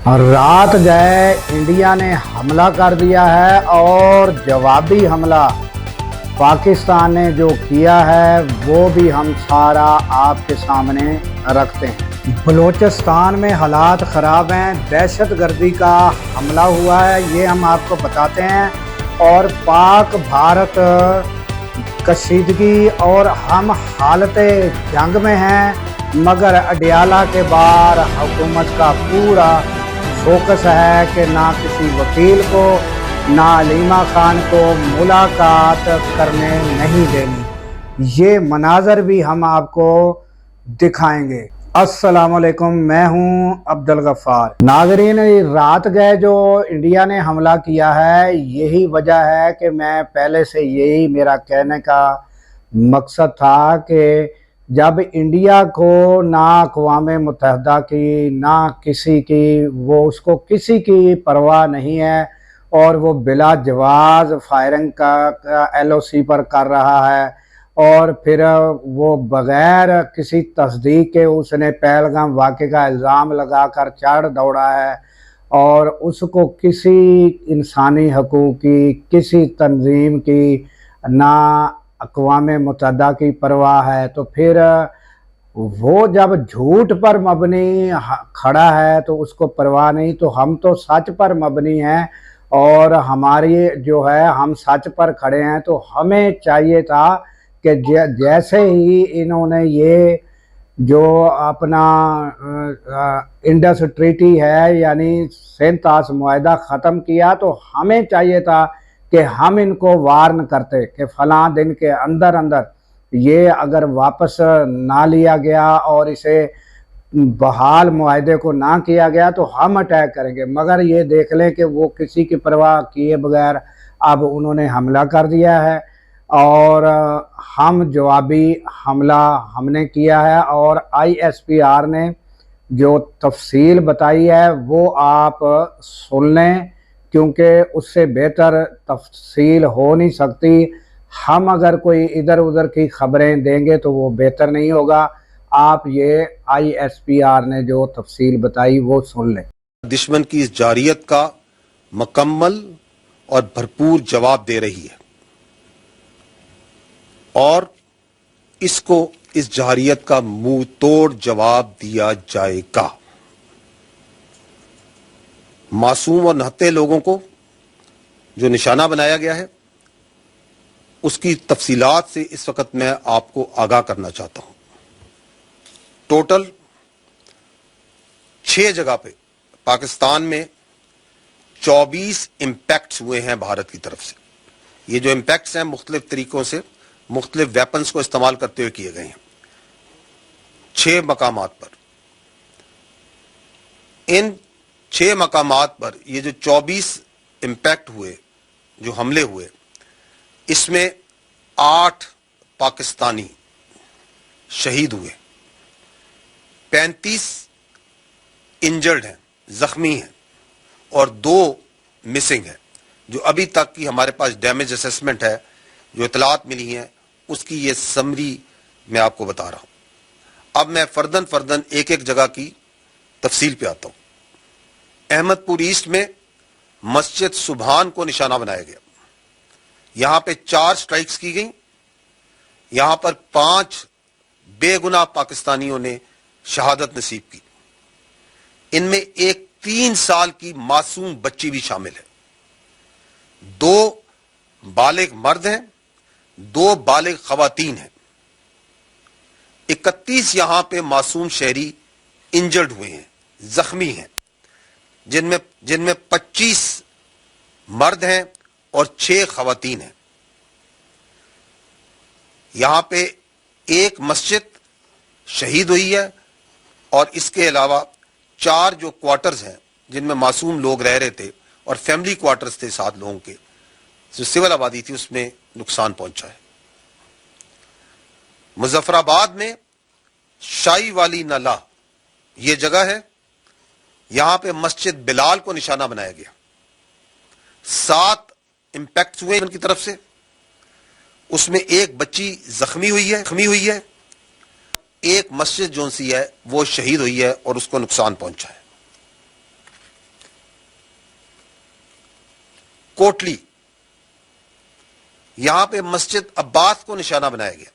रात गए इंडिया ने हमला कर दिया है और जवाबी हमला पाकिस्तान ने जो किया है वो भी हम सारा आपके सामने रखते हैं। बलूचिस्तान में हालात ख़राब हैं, दहशत गर्दी का हमला हुआ है, ये हम आपको बताते हैं। और पाक भारत कशीदगी और हम हालत जंग में हैं, मगर अडियाला के बाहर हुकूमत का पूरा फोकस है कि ना किसी वकील को ना अलीमा खान को मुलाकात करने नहीं देनी। ये मनाजर भी हम आपको दिखाएंगे। अस्सलाम वालेकुम, मैं हूँ अब्दुल गफ्फार। नाज़रीन, रात गए जो इंडिया ने हमला किया है, यही वजह है कि मैं पहले से यही मेरा कहने का मकसद था कि जब इंडिया को ना अक़वाम मुत्तहिदा की ना किसी की, वो उसको किसी की परवाह नहीं है और वो बिला जवाज़ फायरिंग का LOC पर कर रहा है और फिर वो बग़ैर किसी तस्दीक के उसने पहलगाम वाक़े का इल्ज़ाम लगा कर चढ़ दौड़ा है और उसको किसी इंसानी हकूक़ की, किसी तंजीम की, ना अक़वाम मुत्तहिदा की परवाह है। तो फिर वो जब झूठ पर मबनी खड़ा है तो उसको परवाह नहीं। तो हम तो सच पर मबनी हैं और हमारी जो है, हम सच पर खड़े हैं। तो हमें चाहिए था कि जैसे ही इन्होंने ये जो अपना इंडस ट्रीटी है यानी सेंतास मुआहदा ख़त्म किया, तो हमें चाहिए था कि हम इनको वार्न करते कि फ़लाँ दिन के अंदर अंदर ये अगर वापस ना लिया गया और इसे बहाल मुआहदे को ना किया गया तो हम अटैक करेंगे। मगर ये देख लें कि वो किसी की परवाह किए बगैर अब उन्होंने हमला कर दिया है और हम जवाबी हमला हमने किया है। और ISPR ने जो तफसील बताई है वो आप सुन लें, क्योंकि उससे बेहतर तफसील हो नहीं सकती। हम अगर कोई इधर उधर की खबरें देंगे तो वो बेहतर नहीं होगा। आप ये ISPR ने जो तफसील बताई वो सुन लें। दुश्मन की इस जारियत का मुकम्मल और भरपूर जवाब दे रही है और इसको इस जारियत का मुंह तोड़ जवाब दिया जाएगा। मासूम और नहत्ते लोगों को जो निशाना बनाया गया है उसकी तफसीलात से इस वक्त मैं आपको आगाह करना चाहता हूं। टोटल 6 जगह पे पाकिस्तान में 24 इम्पैक्ट्स हुए हैं भारत की तरफ से। ये जो इम्पैक्ट्स हैं मुख्तलिफ तरीकों से मुख्तलिफ वेपन्स को इस्तेमाल करते हुए किए गए हैं 6 मकामात पर। इन 6 मकामात पर ये जो 24 इम्पैक्ट हुए, जो हमले हुए, इसमें 8 पाकिस्तानी शहीद हुए, 35 इंजर्ड हैं, जख्मी हैं और 2 मिसिंग हैं। जो अभी तक की हमारे पास डैमेज असेसमेंट है, जो इतलात मिली हैं, उसकी ये समरी मैं आपको बता रहा हूं। अब मैं फर्दन एक एक जगह की तफसील पे आता हूं। अहमदपुर ईस्ट में मस्जिद सुबहान को निशाना बनाया गया। यहां पे 4 स्ट्राइक्स की गई। यहां पर 5 बेगुनाह पाकिस्तानियों ने शहादत नसीब की। इनमें एक 3 साल की मासूम बच्ची भी शामिल है। 2 बालिग मर्द हैं, 2 बालिग खवातीन हैं। 31 यहां पे मासूम शहरी इंजर्ड हुए हैं, जख्मी हैं, जिनमें 25 मर्द हैं और 6 खवातीन हैं। यहां पे एक मस्जिद शहीद हुई है और इसके अलावा 4 जो क्वार्टर्स हैं जिनमें मासूम लोग रह रहे थे और फैमिली क्वार्टर्स थे 7 लोगों के, जो सिविल आबादी थी, उसमें नुकसान पहुंचा है। मुजफ्फराबाद में शाही वाली नाला ये जगह है, यहां पे मस्जिद बिलाल को निशाना बनाया गया। 7 इंपैक्ट हुए उनकी तरफ से, उसमें एक बच्ची जख्मी हुई है, एक मस्जिद जोन सी है वो शहीद हुई है और उसको नुकसान पहुंचा है। कोटली, यहां पे मस्जिद अब्बास को निशाना बनाया गया।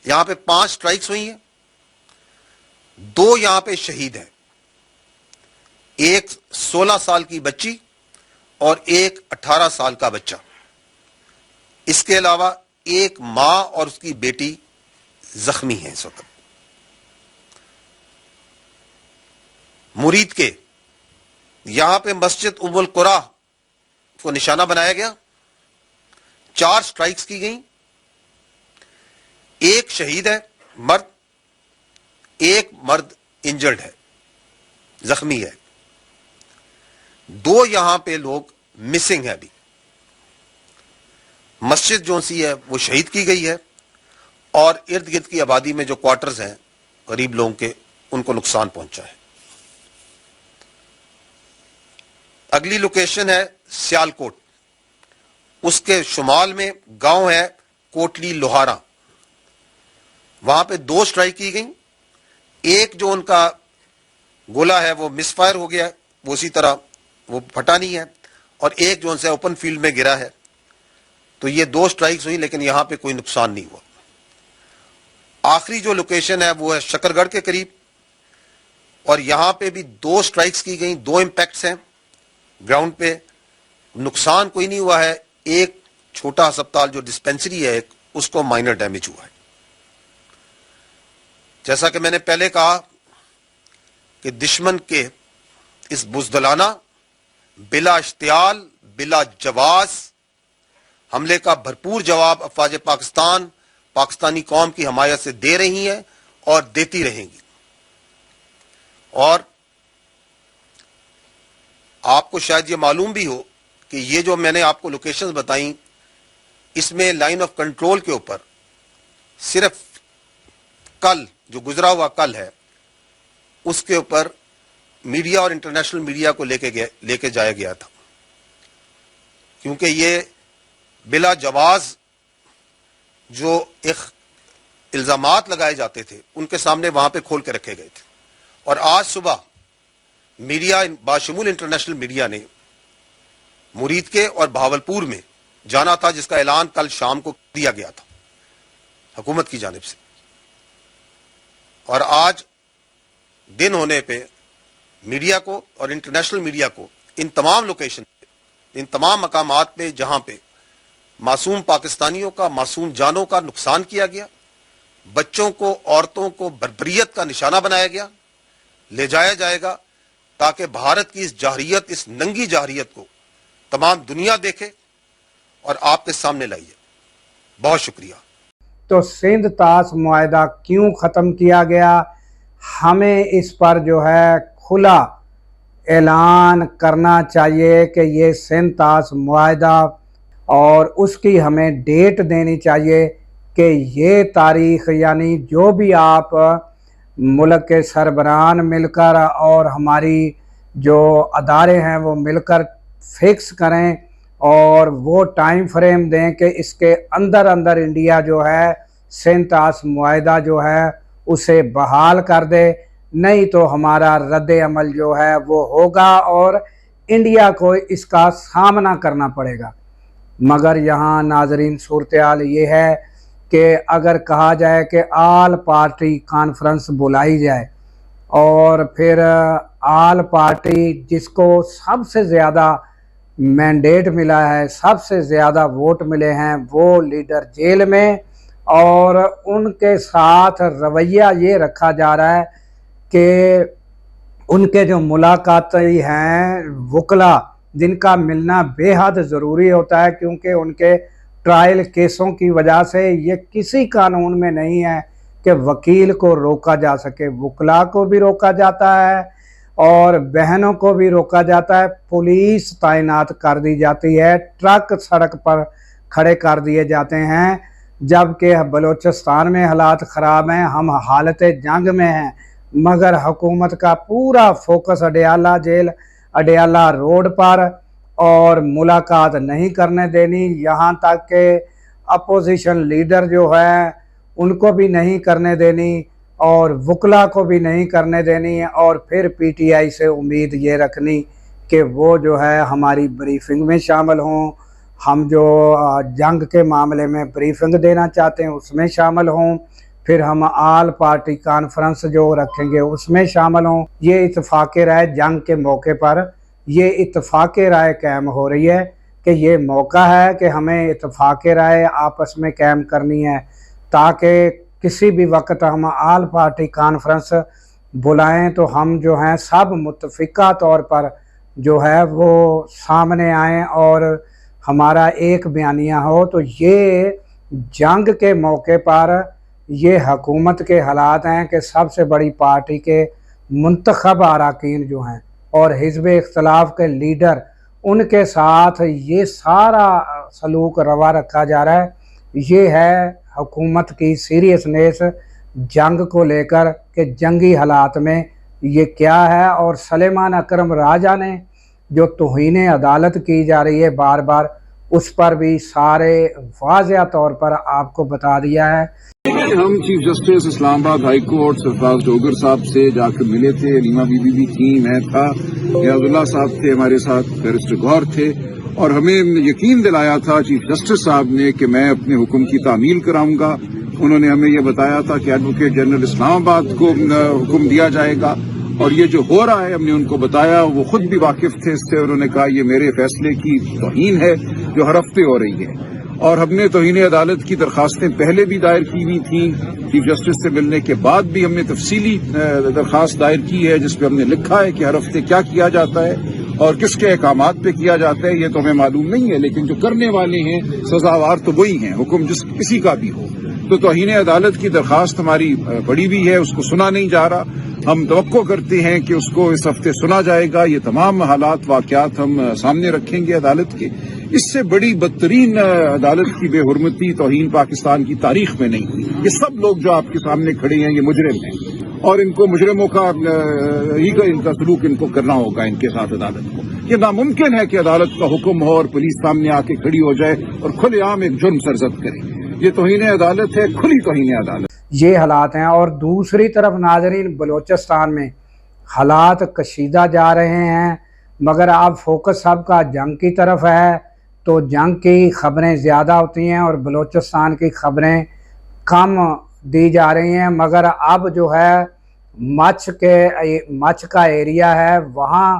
यहां पे 5 स्ट्राइक्स हुई हैं, 2 यहां पे शहीद हैं, एक 16 साल की बच्ची और एक 18 साल का बच्चा। इसके अलावा एक मां और उसकी बेटी जख्मी है। इस वक्त मुरीद के यहां पे मस्जिद उम्मुल कुरा को निशाना बनाया गया, 4 स्ट्राइक्स की गई, एक शहीद है मर्द, एक मर्द इंजर्ड है, जख्मी है, 2 यहां पे लोग मिसिंग है। अभी मस्जिद जो सी है वो शहीद की गई है और इर्द गिर्द की आबादी में जो क्वार्टर्स हैं गरीब लोगों के, उनको नुकसान पहुंचा है। अगली लोकेशन है सियालकोट, उसके शुमाल में गांव है कोटली लोहारा, वहां पे 2 स्ट्राइक की गई, एक जो उनका गोला है वो मिसफायर हो गया है, वो उसी तरह वो फटा नहीं है, और एक जो उनसे ओपन फील्ड में गिरा है। तो ये 2 स्ट्राइक्स हुई, लेकिन यहां पे कोई नुकसान नहीं हुआ। आखिरी जो लोकेशन है वो है शकरगढ़ के करीब, और यहां पे भी 2 स्ट्राइक्स की गई, 2 इंपैक्ट्स हैं ग्राउंड पे, नुकसान कोई नहीं हुआ है। एक छोटा अस्पताल जो डिस्पेंसरी है एक, उसको माइनर डैमेज हुआ है। जैसा कि मैंने पहले कहा कि दुश्मन के इस बुज़दिलाना, बिला इश्तियाल, बिला जवाज हमले का भरपूर जवाब अफवाज पाकिस्तान पाकिस्तानी कौम की हमायत से दे रही हैं और देती रहेंगी। और आपको शायद ये मालूम भी हो कि ये जो मैंने आपको लोकेशंस बताई, इसमें लाइन ऑफ कंट्रोल के ऊपर सिर्फ कल जो गुजरा हुआ कल है, उसके ऊपर मीडिया और इंटरनेशनल मीडिया को लेके जाया गया था, क्योंकि ये बिला जवाज जो एक इल्जामात लगाए जाते थे उनके सामने वहां पे खोल के रखे गए थे। और आज सुबह मीडिया, बाशमूल इंटरनेशनल मीडिया ने मुरीद के और भावलपुर में जाना था, जिसका ऐलान कल शाम को दिया गया था हुकूमत की जानिब से। और आज दिन होने पे मीडिया को और इंटरनेशनल मीडिया को इन तमाम लोकेशन पे, इन तमाम मकामात पे जहां पे मासूम पाकिस्तानियों का, मासूम जानों का नुकसान किया गया, बच्चों को, औरतों को बर्बरियत का निशाना बनाया गया, ले जाया जाएगा, ताकि भारत की इस जाहरियत, इस नंगी जाहरियत को तमाम दुनिया देखे और आपके सामने लाई है। बहुत शुक्रिया। तो सिंध ताश मुआहदा क्यों ख़त्म किया गया, हमें इस पर जो है खुला ऐलान करना चाहिए कि ये सिंध ताश मुआहदा, और उसकी हमें डेट देनी चाहिए कि ये तारीख़, यानी जो भी आप मुल्क के सरबराहान मिलकर और हमारी जो अदारे हैं वो मिलकर फिक्स करें और वो टाइम फ्रेम दें कि इसके अंदर अंदर इंडिया जो है सिंध ताश मुआहदा जो है उसे बहाल कर दे, नहीं तो हमारा रद्द अमल जो है वो होगा और इंडिया को इसका सामना करना पड़ेगा। मगर यहाँ नाजरीन सूरत हाल ये है कि अगर कहा जाए कि आल पार्टी कॉन्फ्रेंस बुलाई जाए और फिर आल पार्टी जिसको सबसे ज़्यादा मैंडेट मिला है, सबसे ज़्यादा वोट मिले हैं, वो लीडर जेल में, और उनके साथ रवैया ये रखा जा रहा है कि उनके जो मुलाकाती हैं वकला, जिनका मिलना बेहद ज़रूरी होता है क्योंकि उनके ट्रायल केसों की वजह से ये किसी कानून में नहीं है कि वकील को रोका जा सके, वकला को भी रोका जाता है और बहनों को भी रोका जाता है, पुलिस तैनात कर दी जाती है, ट्रक सड़क पर खड़े कर दिए जाते हैं, जबकि बलूचिस्तान में हालात ख़राब हैं, हम हालत जंग में हैं, मगर हुकूमत का पूरा focus Adiala jail, Adiala road पर, और मुलाकात नहीं करने देनी, यहाँ तक कि अपोजिशन लीडर जो है उनको भी नहीं करने देनी और वकला को भी नहीं करने देनी, और फिर पीटीआई से उम्मीद ये रखनी کہ وہ جو ہے ہماری بریفنگ میں شامل ہوں، ہم جو جنگ کے معاملے میں بریفنگ دینا چاہتے ہیں اس میں شامل ہوں، پھر ہم آل پارٹی کانفرنس جو رکھیں گے اس میں شامل ہوں۔ یہ اتفاق رائے جنگ کے موقع پر یہ اتفاق رائے قائم ہو رہی ہے کہ یہ موقع ہے کہ ہمیں اتفاق رائے آپس میں قائم کرنی ہے، تاکہ کسی بھی وقت ہم آل پارٹی کانفرنس بلائیں تو ہم جو ہیں سب متفقہ طور پر جو ہے وہ سامنے آئیں اور ہمارا ایک بیانیہ ہو۔ تو یہ جنگ کے موقع پر یہ حکومت کے حالات ہیں کہ سب سے بڑی پارٹی کے منتخب اراکین جو ہیں اور حزب اختلاف کے لیڈر، ان کے ساتھ یہ سارا سلوک روا رکھا جا رہا ہے۔ یہ ہے حکومت کی سیریسنیس جنگ کو لے کر کہ جنگی حالات میں یہ کیا ہے، اور سلیمان اکرم راجہ نے جو توہین عدالت کی جا رہی ہے بار بار، اس پر بھی سارے واضح طور پر آپ کو بتا دیا ہے۔ ہم چیف جسٹس اسلام آباد ہائی کورٹ سرفراز ڈوگر صاحب سے جا کر ملے تھے، علیمہ بی بی بھی تھی، میں تھا، نیاز اللہ صاحب تھے ہمارے ساتھ، بیرسٹر گور تھے، اور ہمیں یقین دلایا تھا چیف جسٹس صاحب نے کہ میں اپنے حکم کی تعمیل کراؤں گا۔ انہوں نے ہمیں یہ بتایا تھا کہ ایڈوکیٹ جنرل اسلام آباد کو حکم دیا جائے گا، اور یہ جو ہو رہا ہے ہم نے ان کو بتایا، وہ خود بھی واقف تھے اس سے، انہوں نے کہا یہ میرے فیصلے کی توہین ہے جو ہر ہفتے ہو رہی ہے۔ اور ہم نے توہین عدالت کی درخواستیں پہلے بھی دائر کی ہوئی تھیں، چیف جسٹس سے ملنے کے بعد بھی ہم نے تفصیلی درخواست دائر کی ہے جس پہ ہم نے لکھا ہے کہ ہر ہفتے کیا کیا جاتا ہے اور کس کے احکامات پہ کیا جاتا ہے، یہ تو ہمیں معلوم نہیں ہے، لیکن جو کرنے والے ہیں سزاوار تو وہی ہیں، حکم جس کسی کا بھی ہو۔ تو توہین عدالت کی درخواست ہماری پڑی بھی ہے، اس کو سنا نہیں جا رہا، ہم توقع کرتے ہیں کہ اس کو اس ہفتے سنا جائے گا۔ یہ تمام حالات واقعات ہم سامنے رکھیں گے عدالت کے۔ اس سے بڑی بدترین عدالت کی بے حرمتی توہین پاکستان کی تاریخ میں نہیں ہوئی۔ یہ سب لوگ جو آپ کے سامنے کھڑے ہیں یہ مجرم ہیں، اور ان کو مجرموں کا ان کا سلوک ان کو کرنا ہوگا ان کے ساتھ عدالت کو۔ یہ ناممکن ہے کہ عدالت کا حکم ہو اور پولیس سامنے آ کے کھڑی ہو جائے اور کھلے عام ایک جرم سرزد کرے۔ یہ توہین عدالت ہے، کھلی توہین عدالت۔ یہ حالات ہیں، اور دوسری طرف ناظرین بلوچستان میں حالات کشیدہ جا رہے ہیں، مگر اب فوکس سب کا جنگ کی طرف ہے، تو جنگ کی خبریں زیادہ ہوتی ہیں اور بلوچستان کی خبریں کم دی جا رہی ہیں۔ مگر اب جو ہے مچ کا ایریا ہے، وہاں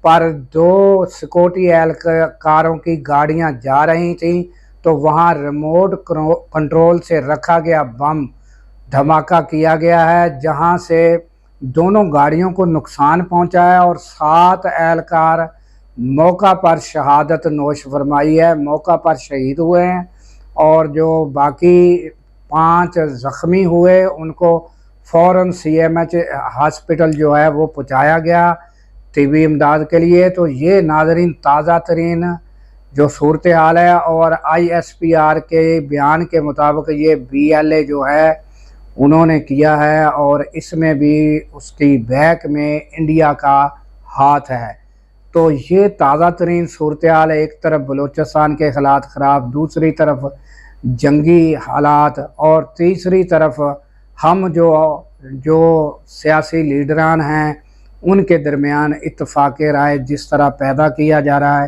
پر 2 سیکورٹی اہلکاروں کی گاڑیاں جا رہی تھیں، تو وہاں ریموٹ کنٹرول سے رکھا گیا بم دھماکہ کیا گیا ہے، جہاں سے دونوں گاڑیوں کو نقصان پہنچا ہے اور 7 اہلکار موقع پر شہادت نوش فرمائی ہے، موقع پر شہید ہوئے ہیں، اور جو باقی 5 زخمی ہوئے ان کو فوراً CMH ہاسپٹل جو ہے وہ پہنچایا گیا طبی امداد کے لیے۔ تو یہ ناظرین تازہ ترین جو صورتحال ہے، اور ISPR کے بیان کے مطابق یہ BLA جو ہے انہوں نے کیا ہے، اور اس میں بھی اس کی بیک میں انڈیا کا ہاتھ ہے۔ تو یہ تازہ ترین صورتحال ہے، ایک طرف بلوچستان کے حالات خراب، دوسری طرف جنگی حالات، اور تیسری طرف ہم جو سیاسی لیڈران ہیں ان کے درمیان اتفاق رائے جس طرح پیدا کیا جا رہا ہے،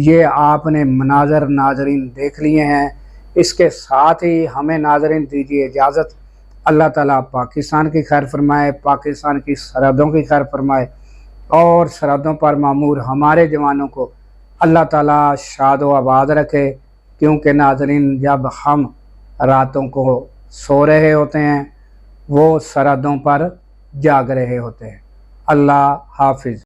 یہ آپ نے مناظر ناظرین دیکھ لیے ہیں۔ اس کے ساتھ ہی ہمیں ناظرین دیجیے اجازت۔ اللہ تعالیٰ پاکستان کی خیر فرمائے، پاکستان کی سرحدوں کی خیر فرمائے، اور سرحدوں پر معمور ہمارے جوانوں کو اللہ تعالیٰ شاد و آباد رکھے، کیونکہ ناظرین جب ہم راتوں کو سو رہے ہوتے ہیں وہ سرحدوں پر جاگ رہے ہوتے ہیں۔ اللہ حافظ۔